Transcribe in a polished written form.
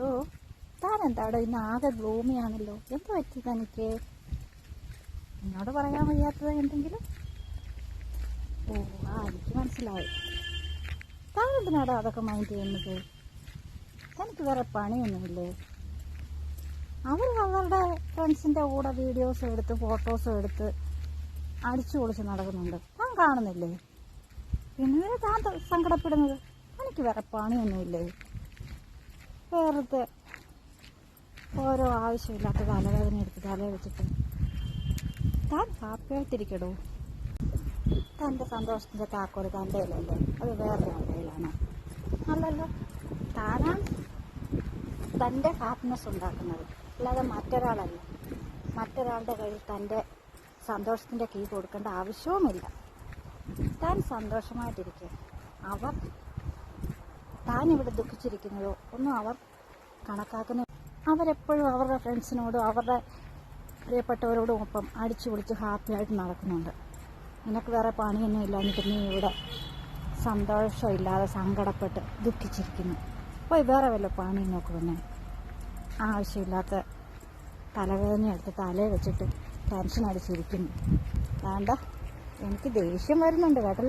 ഓ താനെന്താ അവിടെ ഇന്ന് ആകെ ഗ്ലൂമിയാണല്ലോ. എന്ത് പറ്റി തനിക്ക്? എന്നോട് പറയാൻ വയ്യാത്തത് എന്തെങ്കിലും? ഓ എനിക്ക് മനസ്സിലായി. താനെന്തിനാടാ അതൊക്കെ മൈൻഡ് ചെയ്യുന്നത്? തനിക്ക് വേറെ പണിയൊന്നുമില്ലേ? അവരുടെ ഫ്രണ്ട്സിൻ്റെ കൂടെ വീഡിയോസും എടുത്ത് ഫോട്ടോസും എടുത്ത് അടിച്ചു പൊളിച്ച് നടക്കുന്നുണ്ട്. താൻ കാണുന്നില്ലേ? പിന്നെ താൻ സങ്കടപ്പെടുന്നത്? എനിക്ക് വേറെ പണിയൊന്നുമില്ലേ? വെറുതെ ഓരോ ആവശ്യമില്ലാത്ത തലവേദന എടുത്ത് തലയിൽ വെച്ചിട്ട് താൻ ഹാപ്പിയായിട്ടിരിക്കടോ. തൻ്റെ സന്തോഷത്തിൻ്റെ താക്കോല് തൻ്റെ കയ്യിലല്ലേ, അത് വേറെ കയ്യിലാണോ? അല്ലല്ലോ. താനാണ് തൻ്റെ ഹാപ്പിനെസ് ഉണ്ടാക്കുന്നത്, അല്ലാതെ മറ്റൊരാളല്ല. മറ്റൊരാളുടെ കയ്യിൽ തൻ്റെ സന്തോഷത്തിൻ്റെ കീ കൊടുക്കേണ്ട ആവശ്യവുമില്ല. താൻ സന്തോഷമായിട്ടിരിക്കുക. താൻ ഇവിടെ ദുഃഖിച്ചിരിക്കുന്നതോ ഒന്നും അവർ കണക്കാക്കുന്ന. അവരെപ്പോഴും അവരുടെ ഫ്രണ്ട്സിനോടും അവരുടെ പ്രിയപ്പെട്ടവരോടും ഒപ്പം അടിച്ചു പൊളിച്ച് ഹാപ്പിയായിട്ട് നടക്കുന്നുണ്ട്. നിനക്ക് വേറെ പണിയൊന്നും ഇല്ല, എന്നിട്ട് നീ ഇവിടെ സന്തോഷമില്ലാതെ സങ്കടപ്പെട്ട് ദുഃഖിച്ചിരിക്കുന്നു. പോയി വേറെ വല്ല പണി നോക്കുമെന്നെ. ആവശ്യമില്ലാത്ത തലവേദന എടുത്ത് തലയിൽ വെച്ചിട്ട് ടെൻഷൻ അടിച്ചിരിക്കുന്നു. വേണ്ട, എനിക്ക് ദേഷ്യം വരുന്നുണ്ട് കേട്ടോ.